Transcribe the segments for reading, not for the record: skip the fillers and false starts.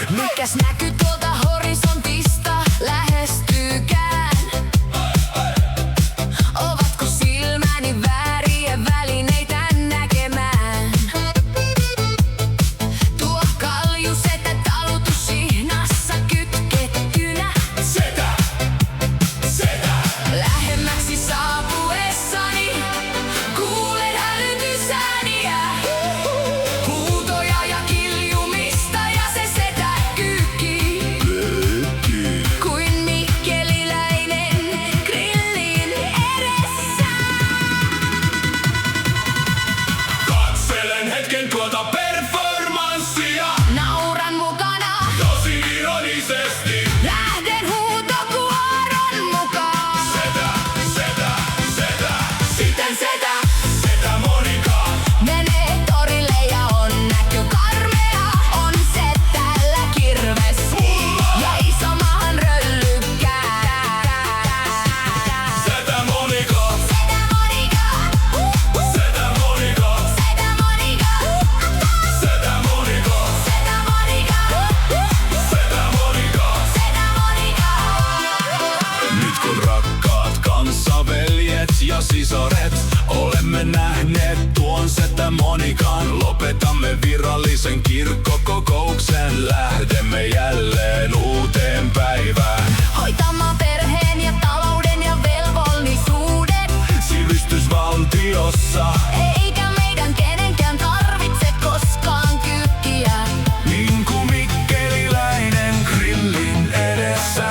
Mikäs näky tuolta horisontista lähestyykään? Ovatko silmäni vääriä välineitä näkemään? Tuo kaljusetä talutushihnassa kytkettynä. Setä! Lähemmäksi saapuessani kuulen hälytysääniä. Huutoja ja kiljumista ja se setä kyykkii kuin mikkeliläinen grillin edessä. Katselen hetken tuota performanssia. Nauran mukana, Tosi ironisesti. lähden huutokuoron mukaan. Setä! Sitten setä Setä Monika! menee torille ja on näkö karmea. On setällä kirves ja iso mahan röllykkää. Setä Monika! Setä Monika, Setä Monika! setä Monika, Setä Monika! setä Monika, Setä Monika! setä Monika. Nyt kun rakkaat kanssaveljet ja sisaret olemme nähneet tuon setä Monikan, lopetamme virallisen kirkkokokouksen. Lähdemme jälleen uuteen päivään. Hoitamaan perheen ja talouden ja velvollisuudet. Sivistysvaltiossa, Eikä meidän kenenkään tarvitse koskaan kyykkiä. niin kuin mikkeliläinen grillin edessä.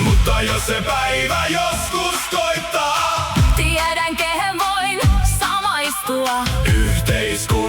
Mutta jos se päivä joskus koittaa, Tiedän kehen voin samaistua. yhteiskunta